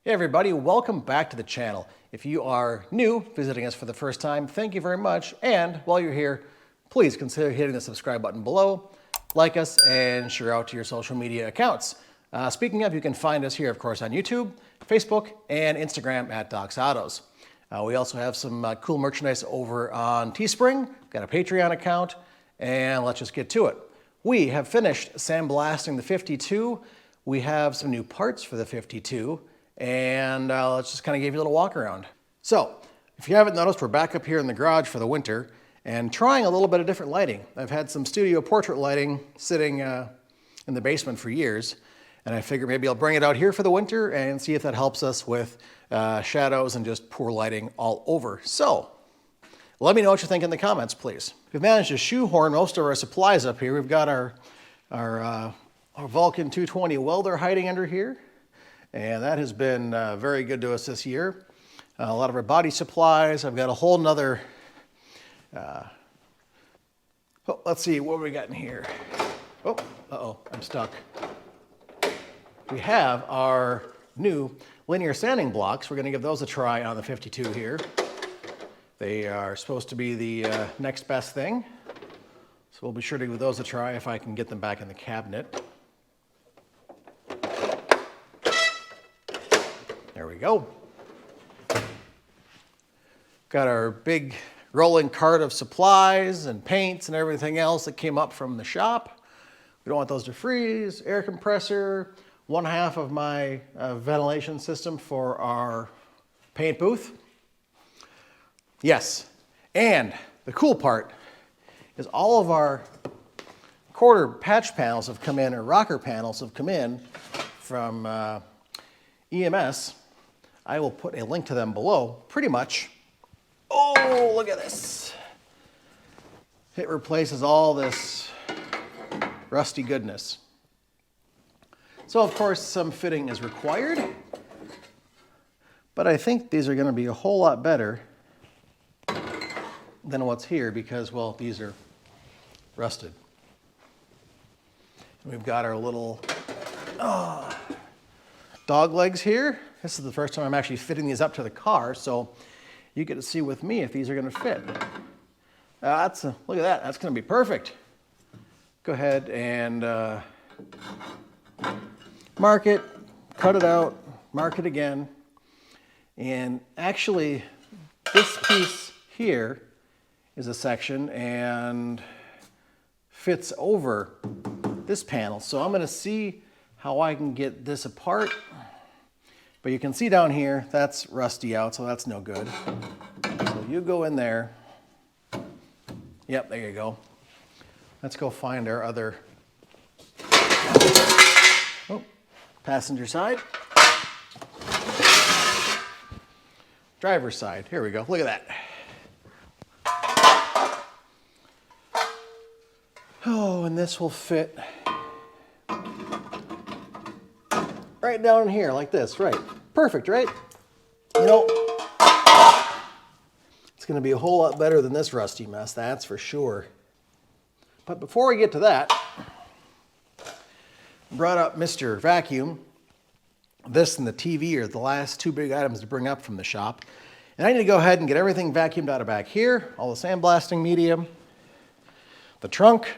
Hey everybody, welcome back to the channel. If you are new, visiting us for the first time, thank you very much. And while you're here, please consider hitting the subscribe button below, like us, and share out to your social media accounts. Speaking of, you can find us here, of course, on YouTube, Facebook, and Instagram at Doc's Autos. We also have some cool merchandise over on Teespring, got a Patreon account, and let's just get to it. We have finished sandblasting the 52. We have some new parts for the 52. And let's just kind of give you a little walk around. So, if you haven't noticed, we're back up here in the garage for the winter and trying a little bit of different lighting. I've had some studio portrait lighting sitting in the basement for years, and I figured maybe I'll bring it out here for the winter and see if that helps us with shadows and just poor lighting all over. So, let me know what you think in the comments, please. We've managed to shoehorn most of our supplies up here. We've got our Vulcan 220 welder hiding under here. And that has been very good to us this year. A lot of our body supplies. I've got a whole nother, let's see, what we got in here? Oh, I'm stuck. We have our new linear sanding blocks. We're gonna give those a try on the 52 here. They are supposed to be the next best thing. So we'll be sure to give those a try if I can get them back in the cabinet. There we go. Got our big rolling cart of supplies and paints and everything else that came up from the shop. We don't want those to freeze. Air compressor, 1/2 of my ventilation system for our paint booth. Yes, and the cool part is all of our quarter patch panels have come in, or rocker panels have come in from EMS. I will put a link to them below, pretty much. Oh, look at this. It replaces all this rusty goodness. So of course, some fitting is required, but I think these are gonna be a whole lot better than what's here because, well, these are rusted. And we've got our little dog legs here. This is the first time I'm actually fitting these up to the car, so you get to see with me if these are gonna fit. Look at that, that's gonna be perfect. Go ahead and mark it, cut it out, mark it again. And actually, this piece here is a section and fits over this panel. So I'm gonna see how I can get this apart. But you can see down here, that's rusty out, so that's no good. So you go in there. Yep, there you go. Let's go find our other passenger side. Driver's side, here we go, look at that. Oh, and this will fit right down in here like this, right? Perfect, right? You know, it's gonna be a whole lot better than this rusty mess, that's for sure. But before we get to that, I brought up Mr. Vacuum. This and the TV are the last two big items to bring up from the shop. And I need to go ahead and get everything vacuumed out of back here, all the sandblasting medium, the trunk,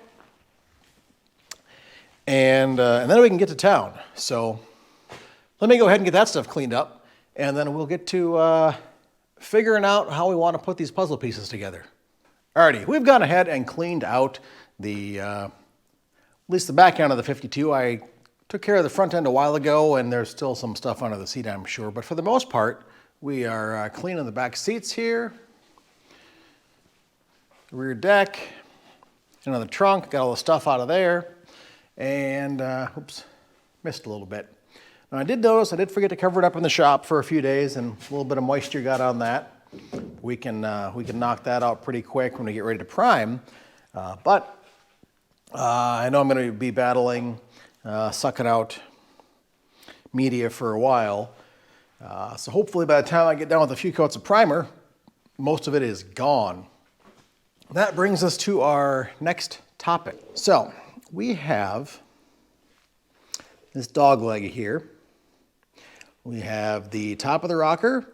and then we can get to town. So let me go ahead and get that stuff cleaned up, and then we'll get to figuring out how we want to put these puzzle pieces together. Alrighty, we've gone ahead and cleaned out the, at least the back end of the 52. I took care of the front end a while ago, and there's still some stuff under the seat, I'm sure. But for the most part, we are cleaning the back seats here, the rear deck, and on the trunk, got all the stuff out of there, and oops, missed a little bit. Now I did notice I did forget to cover it up in the shop for a few days, and a little bit of moisture got on that. We can knock that out pretty quick when we get ready to prime. But I know I'm going to be battling sucking out media for a while. So hopefully by the time I get done with a few coats of primer, most of it is gone. That brings us to our next topic. So we have this dog leg here. We have the top of the rocker,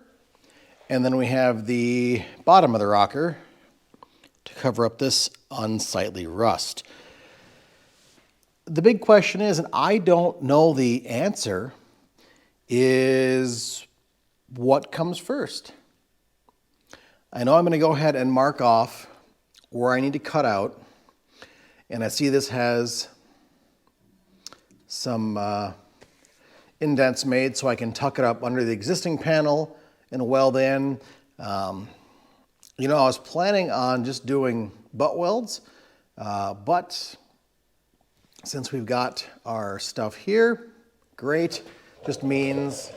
and then we have the bottom of the rocker to cover up this unsightly rust. The big question is, and I don't know the answer, is what comes first? I know I'm going to go ahead and mark off where I need to cut out, and I see this has some indents made so I can tuck it up under the existing panel and weld in. You know, I was planning on just doing butt welds, but since we've got our stuff here, great. Just means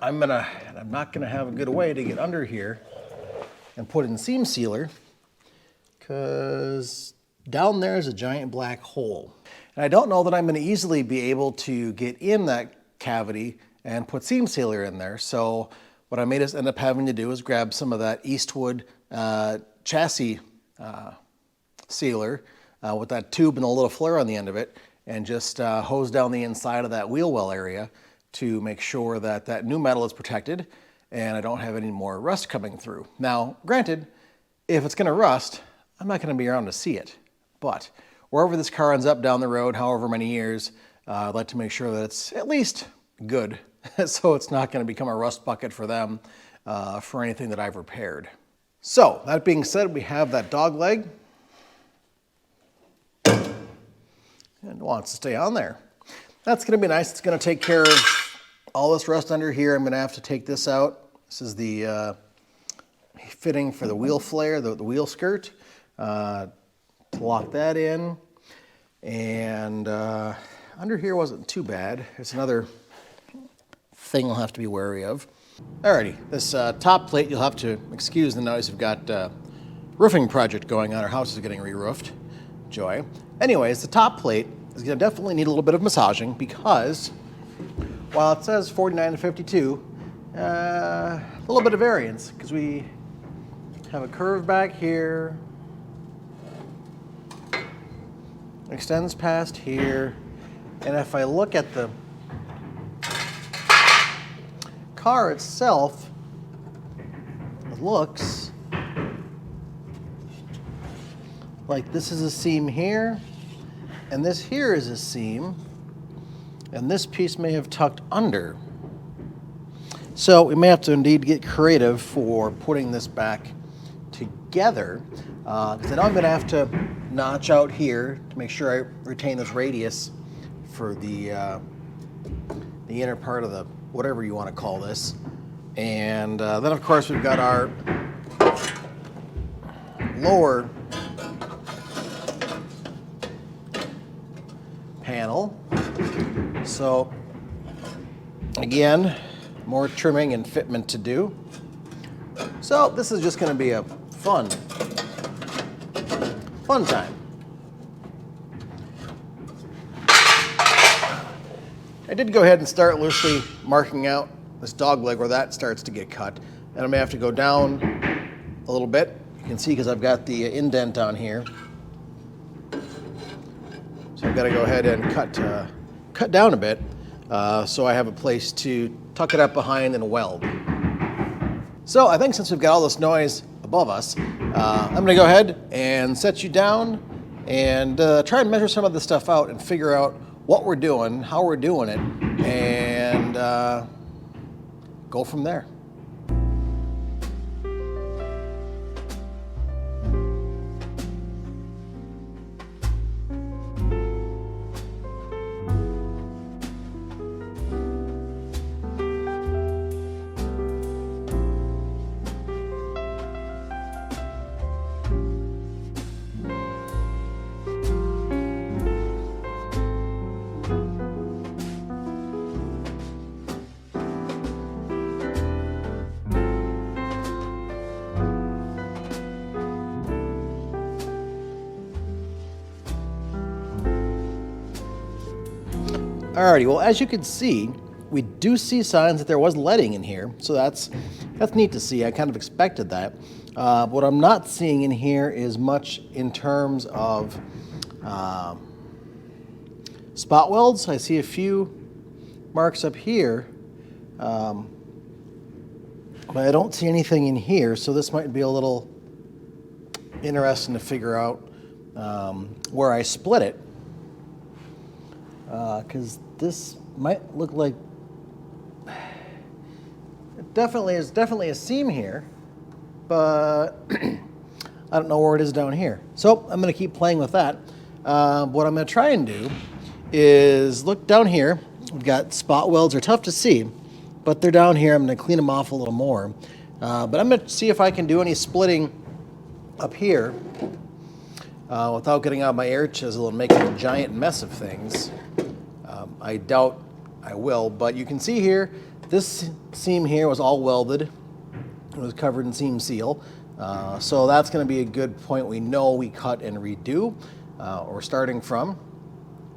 I'm not gonna have a good way to get under here and put in seam sealer, because down there is a giant black hole. And I don't know that I'm gonna easily be able to get in that cavity and put seam sealer in there. So what I may just end up having to do is grab some of that Eastwood chassis sealer with that tube and a little flare on the end of it, and just hose down the inside of that wheel well area to make sure that that new metal is protected and I don't have any more rust coming through. Now, granted, if it's gonna rust, I'm not gonna be around to see it. But wherever this car ends up down the road, however many years, I'd like to make sure that it's at least good, so it's not gonna become a rust bucket for them for anything that I've repaired. So, that being said, we have that dog leg. And it wants to stay on there. That's gonna be nice. It's gonna take care of all this rust under here. I'm gonna have to take this out. This is the fitting for the wheel flare, the wheel skirt, to lock that in. And under here wasn't too bad. It's another thing I'll have to be wary of. Alrighty, this top plate, you'll have to excuse the noise. We've got a roofing project going on. Our house is getting re-roofed. Joy. Anyways, the top plate is gonna definitely need a little bit of massaging, because while it says 49 to 52, a little bit of variance, because we have a curve back here, extends past here, and if I look at the car itself, it looks like this is a seam here, and this here is a seam, and this piece may have tucked under. So we may have to indeed get creative for putting this back together, because I know I'm going to have to notch out here to make sure I retain this radius for the inner part of the whatever you want to call this. And then of course we've got our lower panel. So again, more trimming and fitment to do. So this is just going to be a fun time. I did go ahead and start loosely marking out this dog leg where that starts to get cut. And I may have to go down a little bit. You can see because I've got the indent on here. So I've got to go ahead and cut down a bit so I have a place to tuck it up behind and weld. So I think since we've got all this noise above us, I'm going to go ahead and set you down and try and measure some of this stuff out and figure out what we're doing, how we're doing it, and go from there. Alrighty, well, as you can see, we do see signs that there was leading in here, so that's neat to see. I kind of expected that. What I'm not seeing in here is much in terms of spot welds. I see a few marks up here, But I don't see anything in here, so this might be a little interesting to figure out where I split it. Because this might look like there's definitely a seam here, but I don't know where it is down here. So I'm going to keep playing with that. What I'm going to try and do is look down here. We've got spot welds. They're tough to see, but they're down here. I'm going to clean them off a little more. But I'm going to see if I can do any splitting up here without getting out my air chisel and making a giant mess of things. I doubt I will, but you can see here, this seam here was all welded. It was covered in seam seal. So that's going to be a good point we know we cut and redo, or starting from.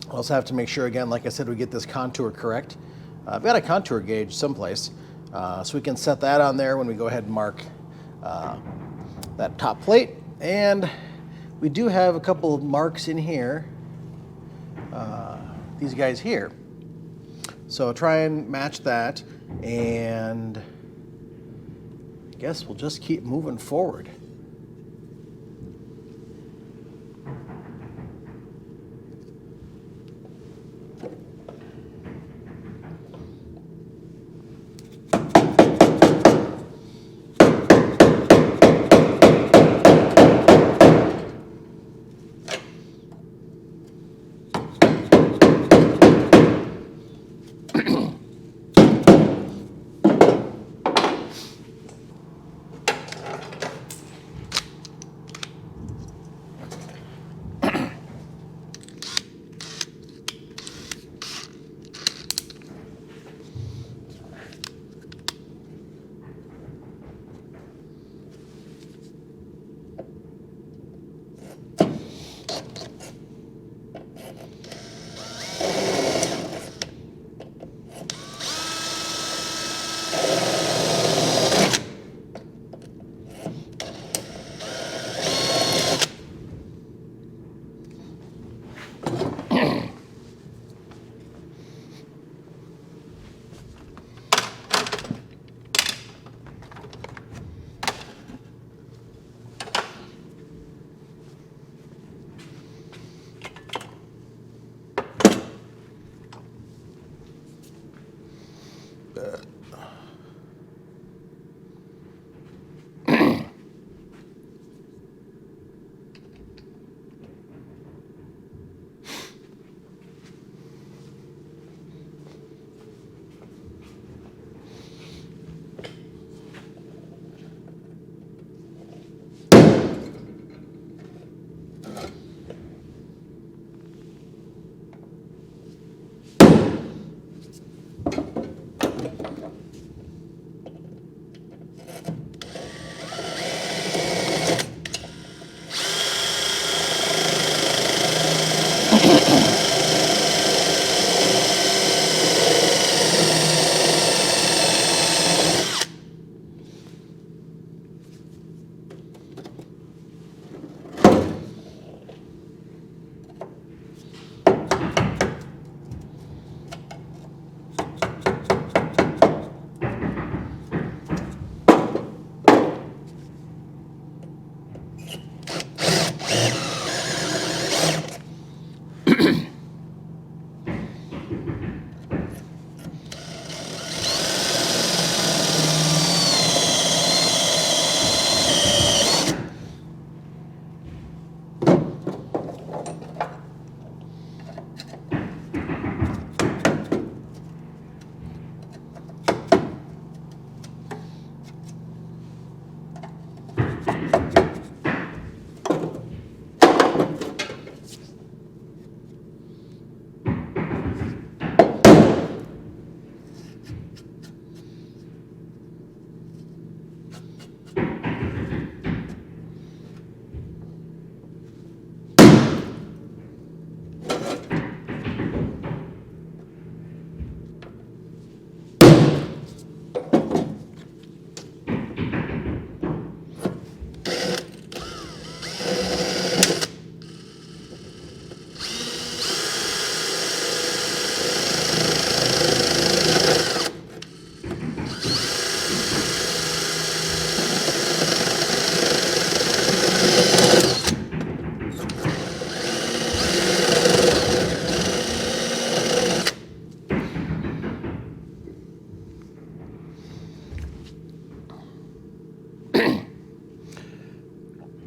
I also have to make sure, again, like I said, we get this contour correct. I've got a contour gauge someplace, so we can set that on there when we go ahead and mark that top plate. And we do have a couple of marks in here, these guys here. So try and match that, and I guess we'll just keep moving forward.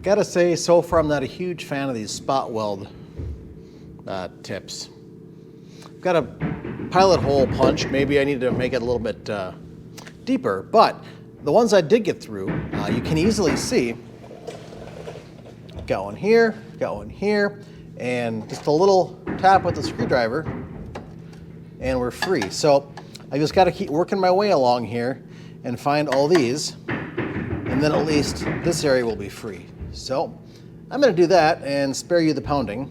Gotta say, so far I'm not a huge fan of these spot weld tips. Got a pilot hole punch. Maybe I need to make it a little bit deeper, but the ones I did get through, you can easily see. Got one here, and just a little tap with the screwdriver, and we're free. So I just got to keep working my way along here and find all these, and then at least this area will be free. So I'm going to do that and spare you the pounding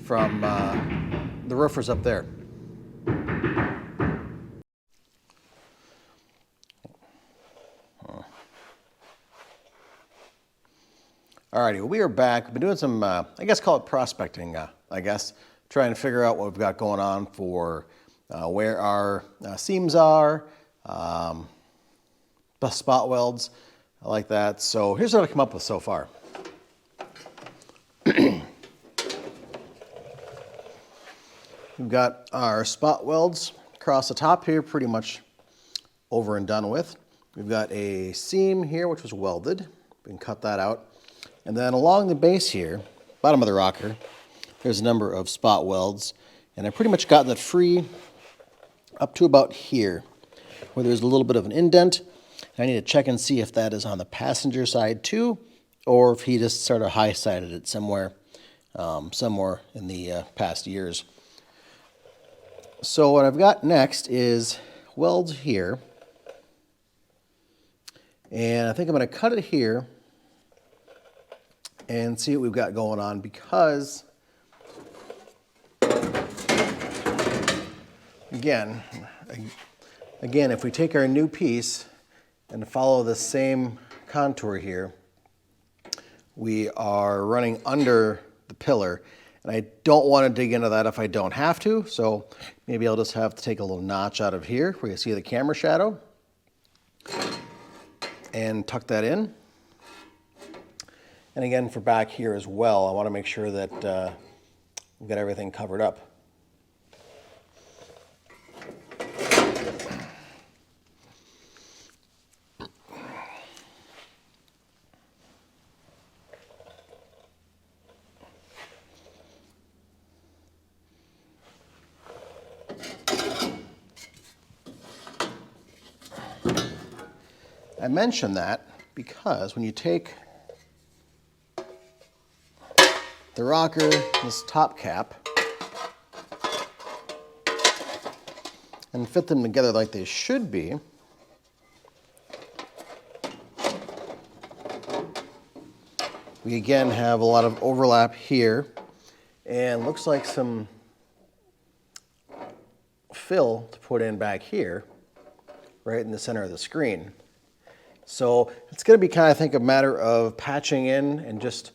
from the roofers up there. Alrighty, well, we are back. We've been doing some, I guess call it prospecting, trying to figure out what we've got going on for where our seams are, the spot welds, I like that. So here's what I've come up with so far. We've got our spot welds across the top here, pretty much over and done with. We've got a seam here, which was welded. We can cut that out. And then along the base here, bottom of the rocker, there's a number of spot welds. And I've pretty much gotten it free up to about here, where there's a little bit of an indent. I need to check and see if that is on the passenger side too, or if he just sort of high-sided it somewhere in the past years. So what I've got next is welds here. And I think I'm going to cut it here and see what we've got going on, because again, if we take our new piece and follow the same contour here, we are running under the pillar, and I don't want to dig into that if I don't have to, so maybe I'll just have to take a little notch out of here where you see the camera shadow and tuck that in. And again, for back here as well, I want to make sure that we've got everything covered up. I mention that because when you take the rocker, this top cap, and fit them together like they should be, we again have a lot of overlap here, and looks like some fill to put in back here, right in the center of the screen. So it's going to be kind of, I think, a matter of patching in and just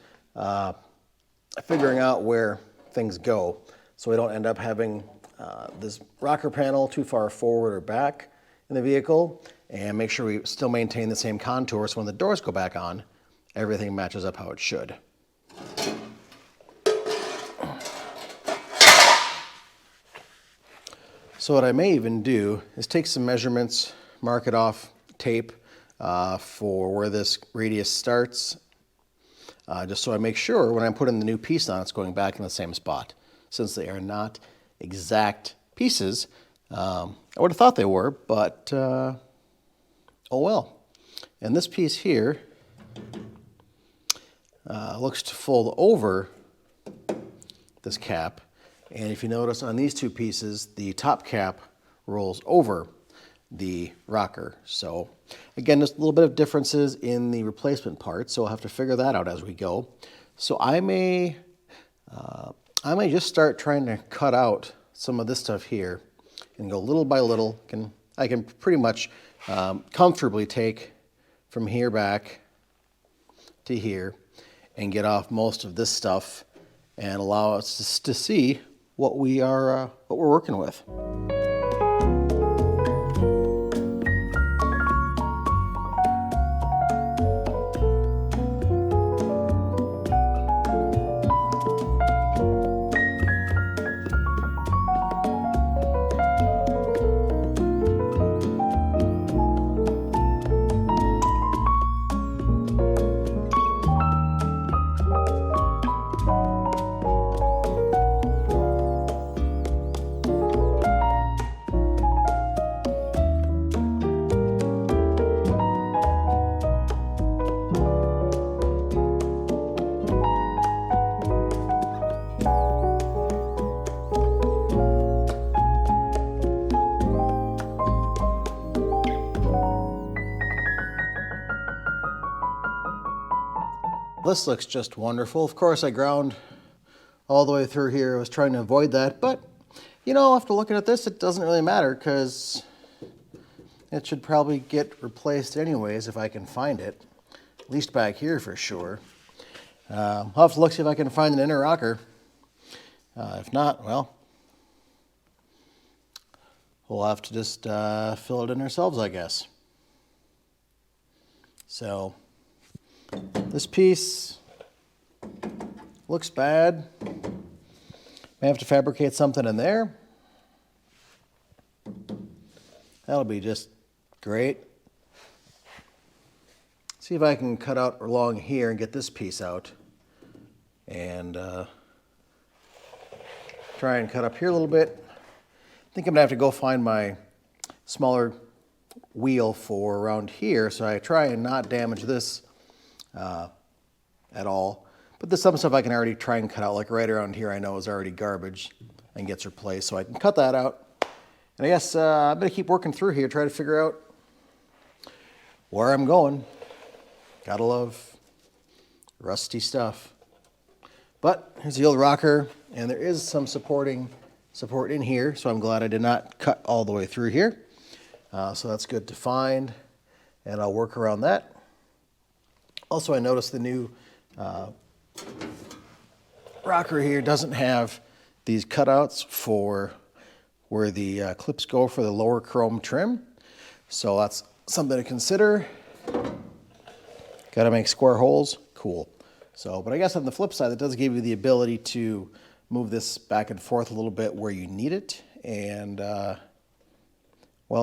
figuring out where things go, so we don't end up having this rocker panel too far forward or back in the vehicle, and make sure we still maintain the same contour so when the doors go back on, everything matches up how it should. So what I may even do is take some measurements, mark it off tape for where this radius starts, just so I make sure when I'm putting the new piece on, it's going back in the same spot. Since they are not exact pieces, I would have thought they were, but oh well. And this piece here looks to fold over this cap, and if you notice on these two pieces, the top cap rolls over the rocker. So again, there's a little bit of differences in the replacement parts, so we'll have to figure that out as we go. So I may just start trying to cut out some of this stuff here and go little by little. I can pretty much comfortably take from here back to here and get off most of this stuff and allow us to see what we're working with. This looks just wonderful. Of course, I ground all the way through here. I was trying to avoid that, but you know, after looking at this, it doesn't really matter because it should probably get replaced anyways if I can find it. At least back here for sure. I'll have to look, see if I can find an inner rocker. If not, well, we'll have to just fill it in ourselves, I guess. So this piece looks bad. May have to fabricate something in there. That'll be just great. See if I can cut out along here and get this piece out. And try and cut up here a little bit. I think I'm gonna have to go find my smaller wheel for around here, so I try and not damage this at all. But there's some stuff I can already try and cut out, like right around here I know is already garbage and gets replaced, so I can cut that out. And I guess I'm gonna keep working through here, try to figure out where I'm going. Gotta love rusty stuff. But here's the old rocker, and there is some support in here, so I'm glad I did not cut all the way through here. So that's good to find, and I'll work around that. Also, I noticed the new rocker here doesn't have these cutouts for where the clips go for the lower chrome trim. So that's something to consider. Got to make square holes. Cool. So, but I guess on the flip side, it does give you the ability to move this back and forth a little bit where you need it. And, well,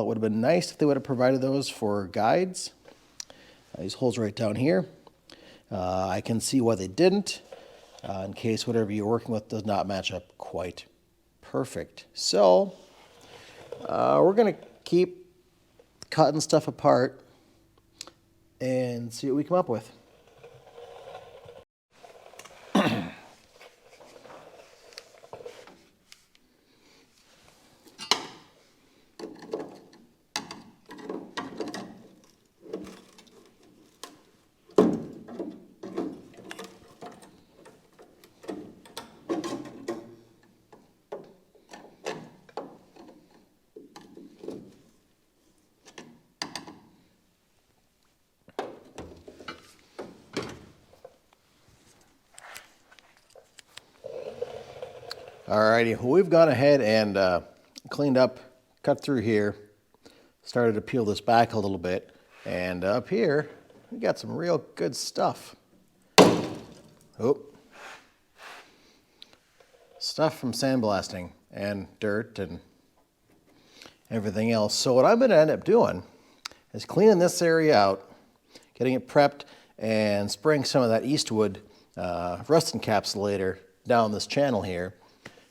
it would have been nice if they would have provided those for guides. These holes right down here. I can see why they didn't, in case whatever you're working with does not match up quite perfect. So, we're going to keep cutting stuff apart and see what we come up with. Alrighty, well, we've gone ahead and cleaned up, cut through here, started to peel this back a little bit, and up here we got some real good stuff. Oh, stuff from sandblasting and dirt and everything else. So what I'm going to end up doing is cleaning this area out, getting it prepped, and spraying some of that Eastwood rust encapsulator down this channel here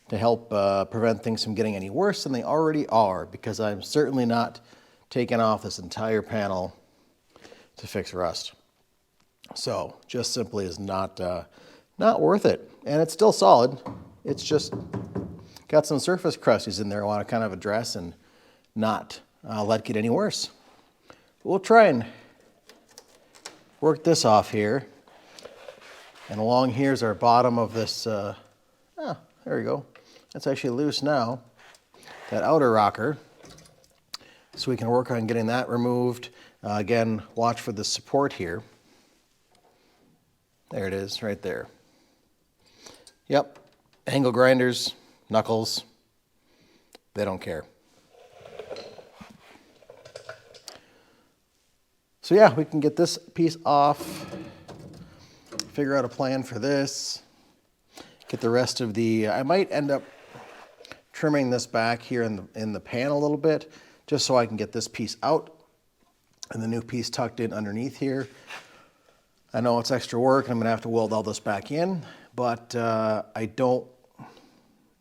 to help prevent things from getting any worse than they already are, because I'm certainly not taking off this entire panel to fix rust. So just simply is not worth it. And it's still solid. It's just got some surface crusties in there I want to kind of address and not let get any worse. We'll try and work this off here. And along here's our bottom of this, there we go. That's actually loose now, that outer rocker. So we can work on getting that removed. Again, watch for the support here. There it is, right there. Yep, angle grinders, knuckles, they don't care. So yeah, we can get this piece off, figure out a plan for this, get the rest of the, I might end up trimming this back here in the pan a little bit, just so I can get this piece out and the new piece tucked in underneath here. I know it's extra work and I'm gonna have to weld all this back in, but I don't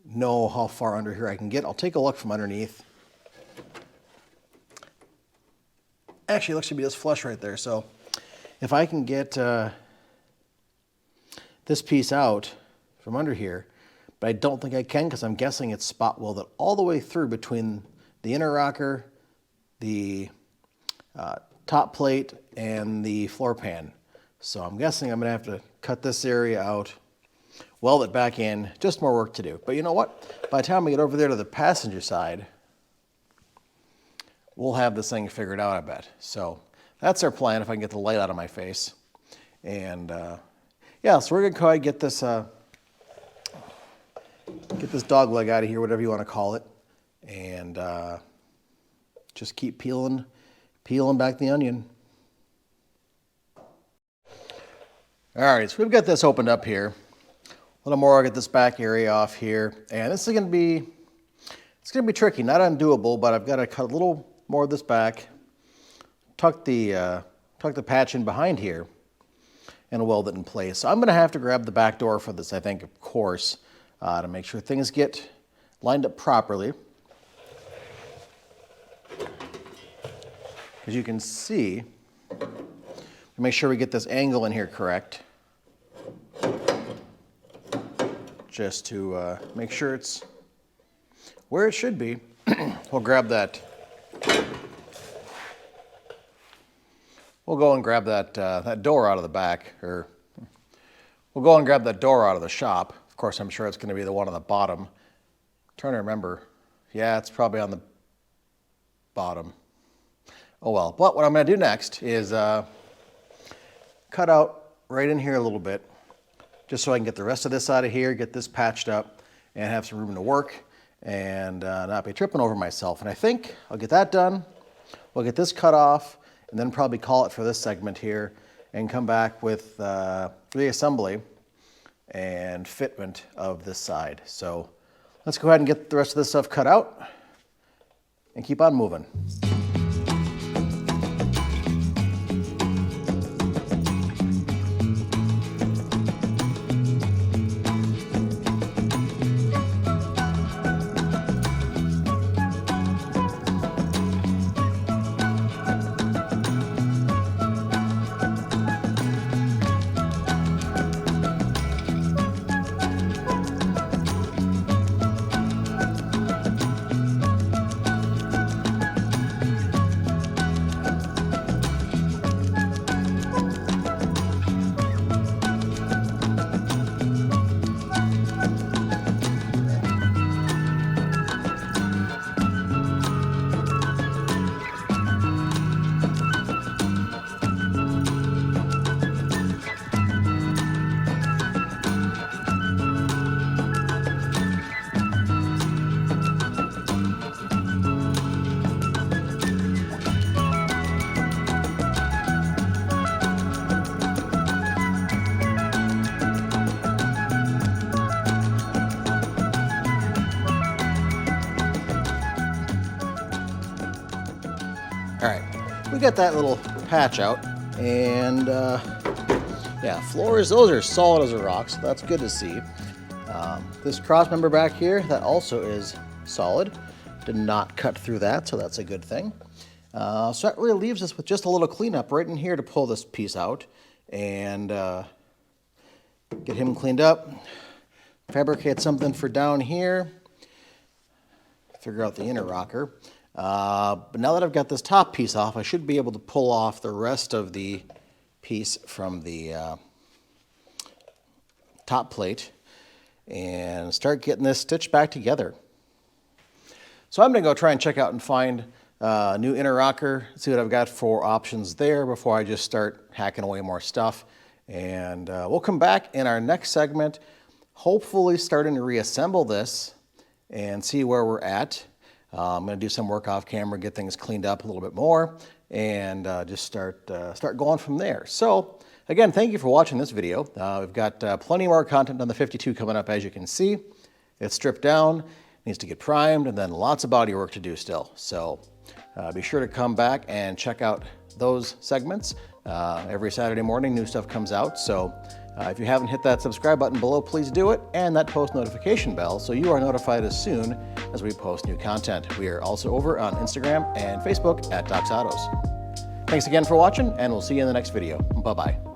know how far under here I can get. I'll take a look from underneath. Actually, it looks to be this flush right there. So if I can get this piece out from under here, but I don't think I can because I'm guessing it's spot welded all the way through between the inner rocker, the top plate, and the floor pan. So I'm guessing I'm gonna have to cut this area out, weld it back in, just more work to do. But you know what? By the time we get over there to the passenger side, we'll have this thing figured out, I bet. So that's our plan if I can get the light out of my face. And yeah, so we're gonna go ahead and get this dog leg out of here, whatever you want to call it, and just keep peeling back the onion. All right, so we've got this opened up here. A little more, I'll get this back area off here, and this is gonna be, it's gonna be tricky, not undoable, but I've got to cut a little more of this back, tuck the patch in behind here, and weld it in place. So I'm gonna have to grab the back door for this, I think, of course, to make sure things get lined up properly. As you can see, make sure we get this angle in here correct, just to make sure it's where it should be. We'll grab that. We'll go and grab that door out of the back, or we'll go and grab that door out of the shop. Of course, I'm sure it's going to be the one on the bottom. I'm trying to remember. Yeah, it's probably on the bottom. Oh well. But what I'm going to do next is cut out right in here a little bit, just so I can get the rest of this out of here, get this patched up, and have some room to work and not be tripping over myself. And I think I'll get that done. We'll get this cut off, and then probably call it for this segment here, and come back with reassembly and fitment of this side. So let's go ahead and get the rest of this stuff cut out and keep on moving. All right, we got that little patch out, and yeah, floors, those are solid as a rock, so that's good to see. This cross member back here, that also is solid. Did not cut through that, so that's a good thing. So that really leaves us with just a little cleanup right in here to pull this piece out and get him cleaned up, fabricate something for down here, figure out the inner rocker. But now that I've got this top piece off, I should be able to pull off the rest of the piece from the top plate and start getting this stitched back together. So I'm going to go try and check out and find a new inner rocker, see what I've got for options there before I just start hacking away more stuff. And we'll come back in our next segment, hopefully starting to reassemble this and see where we're at. I'm going to do some work off camera, get things cleaned up a little bit more, and just start going from there. So again, thank you for watching this video. We've got plenty more content on the 52 coming up, as you can see. It's stripped down, needs to get primed, and then lots of body work to do still. So be sure to come back and check out those segments. Every Saturday morning, new stuff comes out. So if you haven't hit that subscribe button below, please do it, and that post notification bell so you are notified as soon as we post new content. We are also over on Instagram and Facebook at Docs Autos. Thanks again for watching, and we'll see you in the next video. Bye-bye.